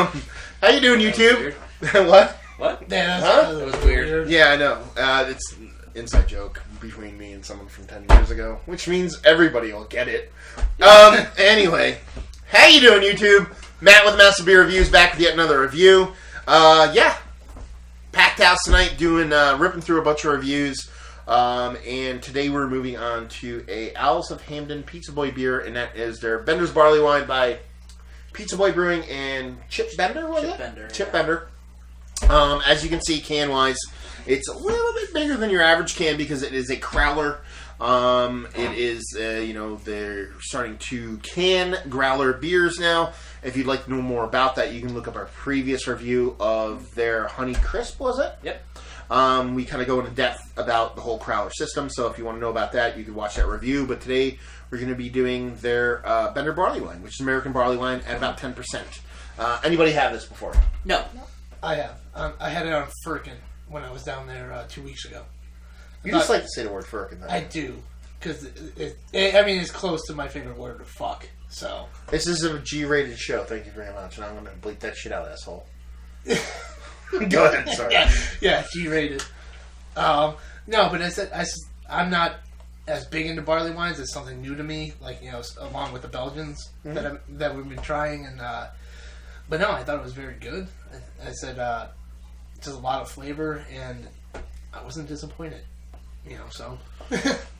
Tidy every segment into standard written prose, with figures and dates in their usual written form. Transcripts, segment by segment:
How you doing, YouTube? What? What? Yeah, Huh? That was weird. Yeah, I know. It's an inside joke between me and someone from 10 years ago, which means everybody will get it. Anyway, how you doing, YouTube? Matt with NEPA Beer Reviews back with yet another review. Yeah, packed house tonight, doing ripping through a bunch of reviews. And today we're moving on to a Owls of Hampden Pizza Boy beer, and that is their Benders Barleywine by Pizza Boy Brewing and Chip Bender, was it? Bender. Chip Bender. As you can see, can-wise, it's a little bit bigger than your average can because it is a Crowler. It is, they're starting to can growler beers now. If you'd like to know more about that, you can look up our previous review of their Honey Crisp, was it? Yep. We kind of go into depth about the whole Crowler system, so if you want to know about that, you can watch that review. But today, we're going to be doing their Bender Barleywine, which is American barley wine at about 10%. Anybody have this before? No. I have. I had it on Firkin when I was down there 2 weeks ago. You just like to say the word firkin, though. I do. Because, it's close to my favorite word to fuck. So. This is a G-rated show, thank you very much. And I'm going to bleep that shit out, asshole. Go ahead, sorry. Yeah, G-rated. No, but I'm not as big into barley wines. It's something new to me, along with the Belgians that we've been trying. And but no, I thought it was very good. I said just a lot of flavor, and I wasn't disappointed. So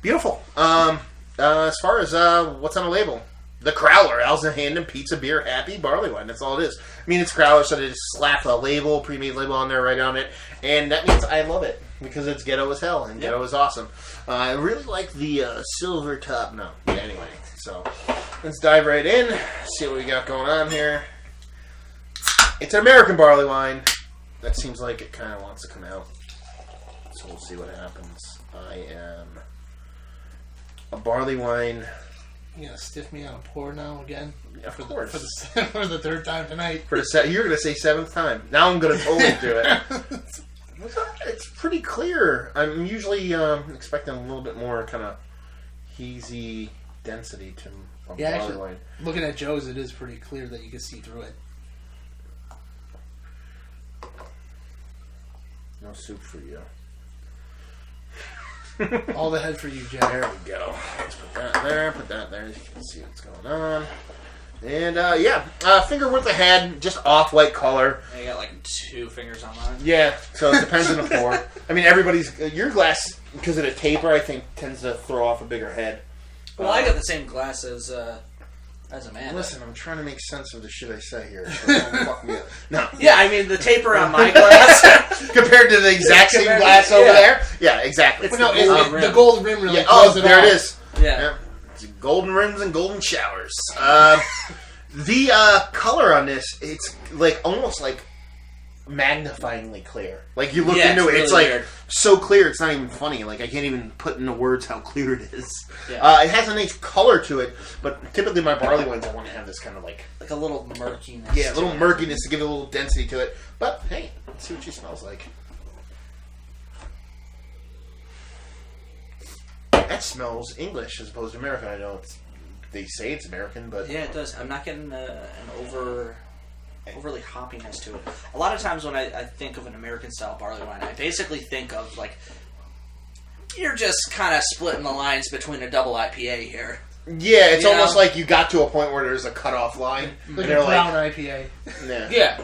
Beautiful. As far as what's on the label, the Crowler, Owls of Hampden Pizza Beer Happy Barley Wine. That's all it is. I mean, it's Crowler, so they just slap a label, pre-made label on there, right on it, and that means I love it because it's ghetto as hell, and ghetto is awesome. I really like the silver top. No, yeah, anyway. So let's dive right in. See what we got going on here. It's an American barley wine. That seems like it kind of wants to come out. So we'll see what happens. I am a barley wine. You gonna stiff me on a pour now again? Of course. For the third time tonight. You're gonna say seventh time. Now I'm gonna totally do it. It's pretty clear. I'm usually expecting a little bit more kind of hazy density to a barley wine. Looking at Joe's, it is pretty clear that you can see through it. No soup for you. All the head for you, Jack. There we go. Let's put that there. Put that there. You can see what's going on. And finger width ahead, just off-white color. I got like 2 fingers on mine. Yeah, so it depends on the pour. I mean, your glass, because of the taper, I think, tends to throw off a bigger head. Well, I got the same glass as Amanda. Listen, I'm trying to make sense of the shit I say here. So don't fuck me up. No. Yeah, I mean, the taper on my glass. Compared to the exact same glass over there? Yeah, exactly. But the gold rim really there it is. Yeah. It's golden rims and golden showers. The color on this, it's like almost like magnifyingly clear. Like you look into it, it's like weird. So clear it's not even funny. Like I can't even put into words how clear it is. Yeah. It has a nice color to it, but typically my barley wines I want to have this kind of like a little murkiness. Yeah, a little murkiness to give it a little density to it. But hey, let's see what she smells like. That smells English as opposed to American. I know they say it's American, but yeah, it does. I'm not getting an overly hoppiness to it. A lot of times when I think of an American style barley wine, I basically think of like you're just kind of splitting the lines between a double IPA here. Yeah, it's almost like you got to a point where there's a cutoff line. Like a brown IPA. Yeah.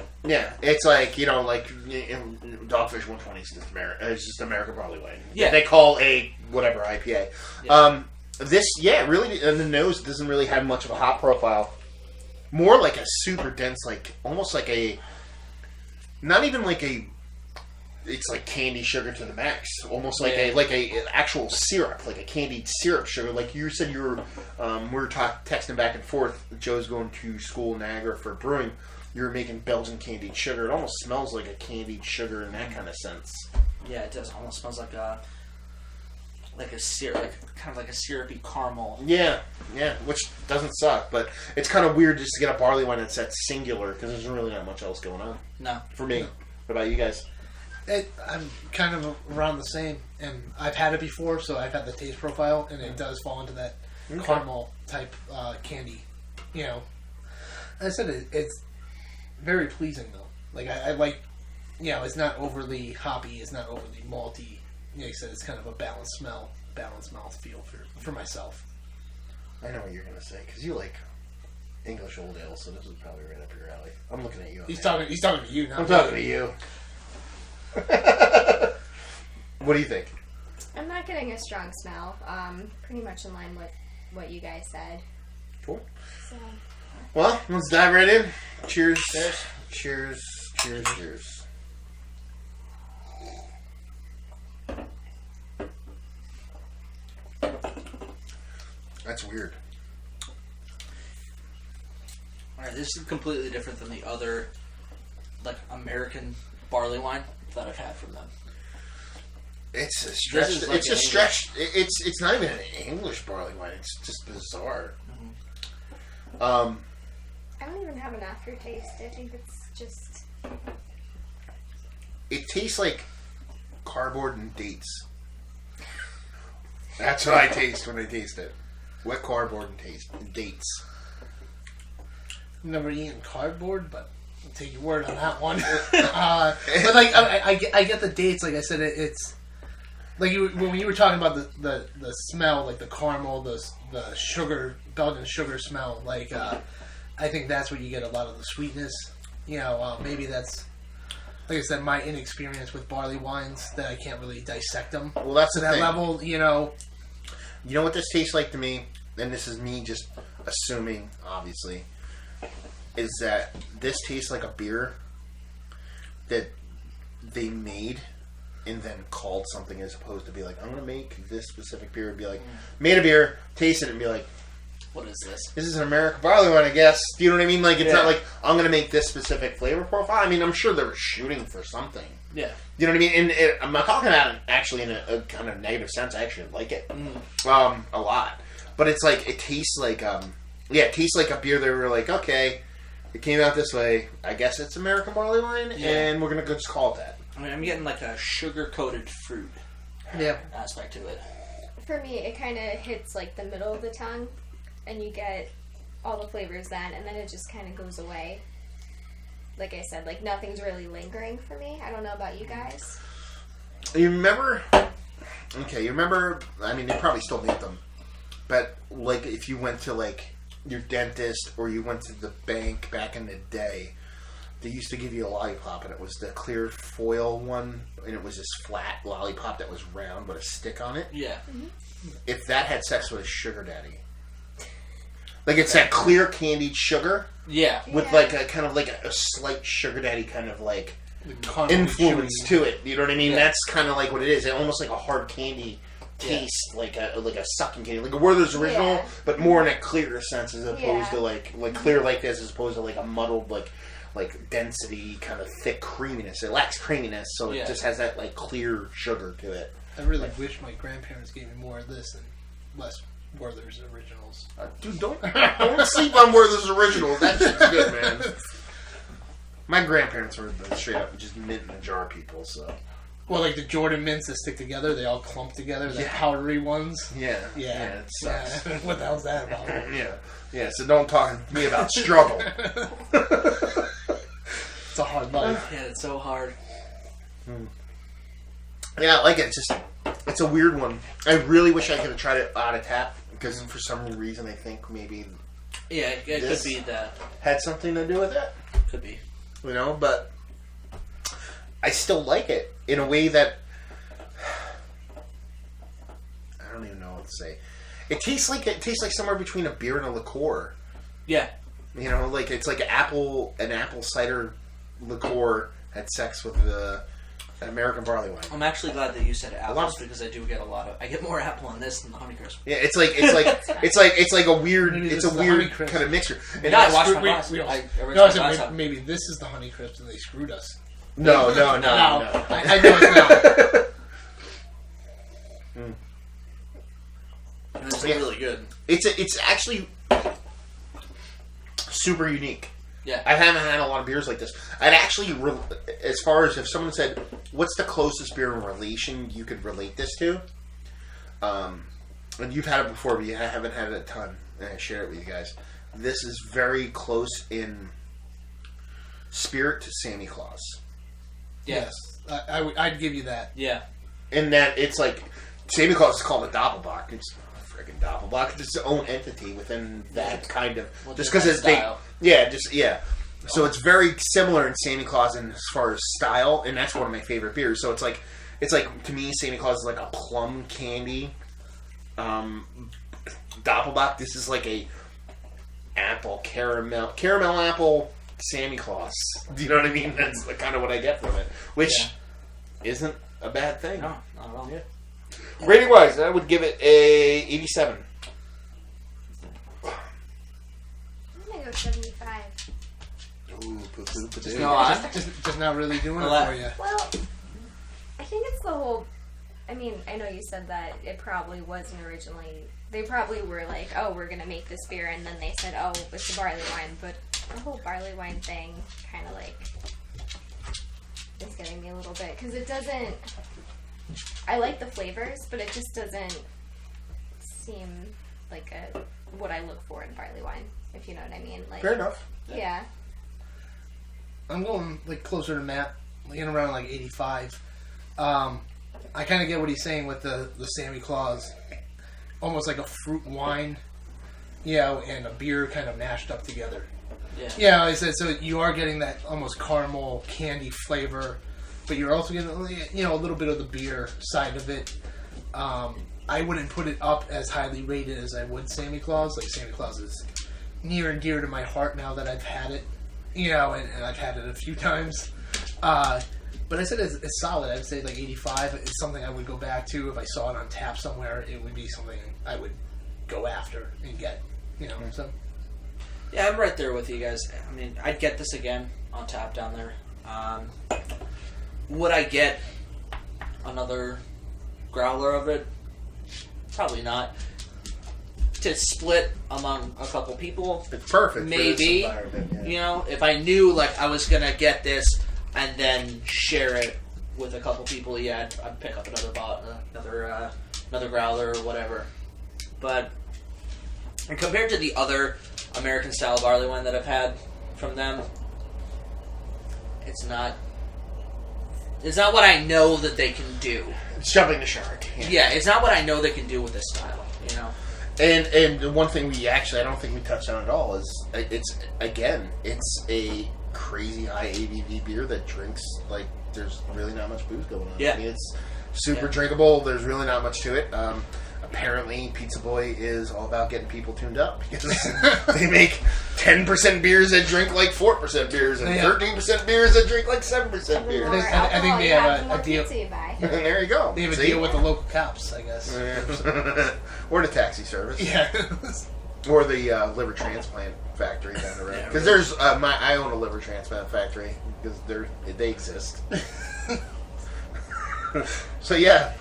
It's like Dogfish 120 is just it's just American barley wine. Yeah, they call a whatever IPA. Yeah. This really, and the nose doesn't really have much of a hop profile. More like a super dense, like almost like a, not even like a, it's like candy sugar to the max. Almost like a actual syrup, like a candied syrup sugar. Like you said, we were texting back and forth. Joe's going to school in Niagara for brewing. You're making Belgian candied sugar. It almost smells like a candied sugar in that kind of sense. Yeah, it does. Almost smells like a syrup, kind of like a syrupy caramel. Yeah, which doesn't suck, but it's kind of weird just to get a barley wine that's singular because there's really not much else going on. No, for me. No. What about you guys? I'm kind of around the same, and I've had it before, so I've had the taste profile, and it does fall into that caramel type candy. I said it's very pleasing though. Like I like, it's not overly hoppy, it's not overly malty. Like I said, it's kind of a balanced mouthfeel for myself. I know what you're gonna say because you like English old ale, so this is probably right up your alley. I'm looking at you. He's talking to you now. I'm talking to you. What do you think? I'm not getting a strong smell. Pretty much in line with what you guys said. Cool. So. Well, let's dive right in. Cheers. Cheers. Cheers. That's weird. Alright, this is completely different than the other, like, American barley wine that I've had from them. It's a stretch. Like it's a stretch. It's not even an English barley wine. It's just bizarre. I don't even have an aftertaste. I think it's just. It tastes like cardboard and dates. That's what I taste when I taste it. Wet cardboard and dates. Never eaten cardboard, but I'll take your word on that one. But like, I get the dates. Like I said, it's like when you were talking about the smell, like the caramel, the sugar, Belgian sugar smell. Like I think that's where you get a lot of the sweetness. Maybe that's, like I said, my inexperience with barley wines that I can't really dissect them. Well, that's to the that thing. level. You know what this tastes like to me, and this is me just assuming, obviously, is that this tastes like a beer that they made and then called something, as opposed to be like, I'm going to make this specific beer, and be like, made a beer, tasted it, and be like, what is this? This is an American barley wine, I guess. Do you know what I mean? Like, it's not like, I'm going to make this specific flavor profile. I mean, I'm sure they were shooting for something. Yeah. You know what I mean? And I'm not talking about it actually in a kind of negative sense. I actually like it a lot. But it's like, it tastes like, it tastes like a beer that we're like, okay, it came out this way. I guess it's American barley wine, and we're going to just call it that. I mean, I'm getting like a sugar-coated fruit aspect to it. For me, it kind of hits like the middle of the tongue, and you get all the flavors then, and then it just kind of goes away. Like I said, like nothing's really lingering for me. I don't know about you guys. You remember? Okay, you remember? I mean, they probably still make them, but like if you went to like your dentist or you went to the bank back in the day, they used to give you a lollipop, and it was the clear foil one, and it was this flat lollipop that was round with a stick on it. Yeah. Mm-hmm. If that had sex with a sugar daddy, like it's that clear candied sugar. Yeah. With like a kind of like a slight sugar daddy kind of like influence to it. You know what I mean? Yeah. That's kind of like what it is. It's almost like a hard candy taste, like a sucking candy, like a Werther's Original, but more in a clearer sense as opposed to like clear like this, as opposed to like a muddled like density kind of thick creaminess. It lacks creaminess, so it just has that like clear sugar to it. I really wish my grandparents gave me more of this and less Werther's Originals. Dude, don't sleep on Werther's Originals. That shit's good, man. My grandparents were the straight up just mint in a jar people, so. Well, like the Jordan mints that stick together, they all clump together, the powdery ones. Yeah, it sucks. Yeah. What the hell's that about? Yeah, so don't talk to me about struggle. It's a hard life. Yeah, it's so hard. Yeah, I like it. It's a weird one. I really wish I could have tried it out of tap, because for some reason I think maybe it could be that. Had something to do with it. Could be. You know, but I still like it in a way that I don't even know what to say. It tastes like somewhere between a beer and a liqueur. Yeah. You know, like it's like an apple cider liqueur had sex with an American barley wine. I'm actually glad that you said apples, because I do get I get more apple on this than the Honeycrisp. Yeah, it's like a weird kind of mixture. And I watched my glass. Maybe this is the Honeycrisp and they screwed us. No. I know it's not. It's really good. It's actually super unique. Yeah. I haven't had a lot of beers like this. I'd actually, as far as if someone said, what's the closest beer in relation you could relate this to? And you've had it before, but you haven't had it a ton. And I share it with you guys. This is very close in spirit to Santa Claus. Yes, I'd give you that. Yeah. In that it's like Santa Claus is called a Doppelbock. It's not a friggin' Doppelbock. It's its own entity within that kind of just because it's style. So it's very similar in Santa Claus in as far as style, and that's one of my favorite beers. So it's like to me, Santa Claus is like a plum candy. Doppelbock. This is like a apple caramel apple Santa Claus. Do you know what I mean? That's kind of what I get from it, which isn't a bad thing. No, not at all. Yeah. Rating wise, I would give it a 87. I'm gonna go 75. Ooh, Just go on. Just not really doing it for you. Well, I think it's the whole. I mean, I know you said that it probably wasn't originally. They probably were like, "Oh, we're gonna make this beer," and then they said, "Oh, it's a barley wine." But the whole barley wine thing, kind of like, is getting me a little bit because it doesn't. I like the flavors, but it just doesn't seem like what I look for in barley wine. If you know what I mean. Like, fair enough. Yeah. I'm going like closer to Matt, like in around like 85. I kind of get what he's saying with the Santa Claus, almost like a fruit wine, and a beer kind of mashed up together. Yeah, I said so. You are getting that almost caramel candy flavor, but you're also getting a little bit of the beer side of it. I wouldn't put it up as highly rated as I would Santa Claus. Like Santa Claus is near and dear to my heart now that I've had it. And I've had it a few times. But I said it's solid. I'd say like 85. It's something I would go back to. If I saw it on tap somewhere, it would be something I would go after and get. So. Yeah, I'm right there with you guys. I mean, I'd get this again on tap down there. Would I get another growler of it? Probably not. To split among a couple people, it's perfect. Maybe, for this environment, if I knew like I was gonna get this and then share it with a couple people, I'd pick up another growler or whatever. But compared to the other American style barley wine that I've had from them, it's not what I know that they can do. It's jumping the shark. Yeah, it's not what I know they can do with this style. And the one thing I don't think we touched on at all is it's a crazy high ABV beer that drinks like there's really not much booze going on. Yeah. I mean, it's super drinkable. There's really not much to it. Apparently, Pizza Boy is all about getting people tuned up because they make 10% beers that drink like 4% beers and 13% beers that drink like 7% beers. I think they have a deal. And there you go. They have a deal with the local cops, I guess. Or the taxi service. Yeah. Or the liver transplant factory down the road. Because there's I own a liver transplant factory because they exist. So yeah.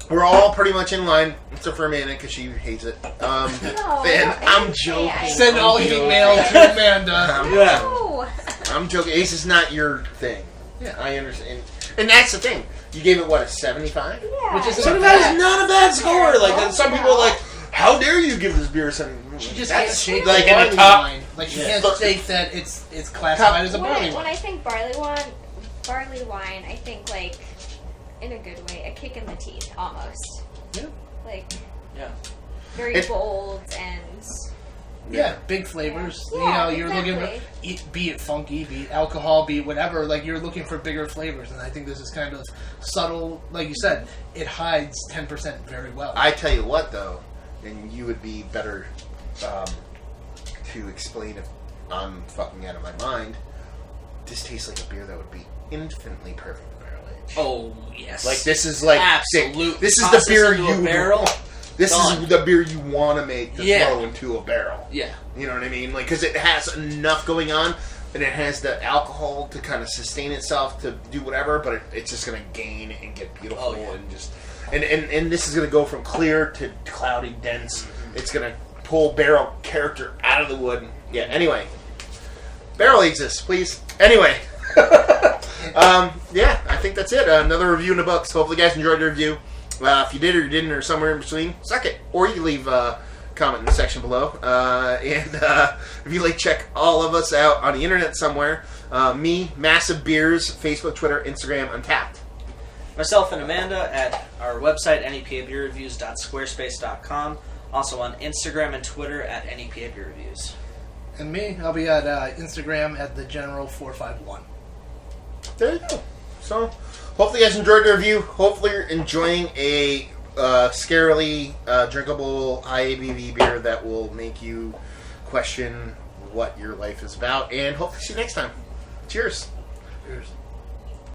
We're all pretty much in line, except for Amanda because she hates it. And I'm joking. Send all hate mail to Amanda. I'm joking. Ace is not your thing. Yeah, I understand. And that's the thing. You gave it what, a 75? Yeah. Which is 75 is not a bad score. Like some people are like, how dare you give this beer a 75? She just can't shake like the in barley the top. wine. Like she can't shake that it's classified as a barley wine. When I think barley wine, I think like in a good way, a kick in the teeth almost. Yeah. Like very bold and big flavors. Yeah, You're looking for, be it funky, be it alcohol, be it whatever. Like you're looking for bigger flavors, and I think this is kind of subtle. Like you said, it hides 10% very well. I tell you what, though, and you would be better to explain if I'm fucking out of my mind. This tastes like a beer that would be infinitely perfect barrel aged. Oh yes, like this is like absolute. This is the beer you barrel. This is the beer you want to make to throw into a barrel. Yeah. You know what I mean? Like, because it has enough going on, and it has the alcohol to kind of sustain itself to do whatever, but it's just going to gain and get beautiful and just... And this is going to go from clear to cloudy, dense. Mm-hmm. It's going to pull barrel character out of the wood. Yeah, anyway. Barrel exists, please. Anyway. I think that's it. Another review in the books. Hopefully you guys enjoyed the review. If you did or you didn't or somewhere in between, suck it. Or you can leave comment in the section below. And if you like, check all of us out on the internet somewhere. Me, Massive Beers, Facebook, Twitter, Instagram, Untapped. Myself and Amanda at our website, nepabeerreviews.squarespace.com. Also on Instagram and Twitter at NEPA Beer Reviews. And me, I'll be at Instagram at thegeneral451. There you go. So, hopefully you guys enjoyed the review. Hopefully you're enjoying a scarily drinkable high ABV beer that will make you question what your life is about. And hopefully see you next time. Cheers. Cheers.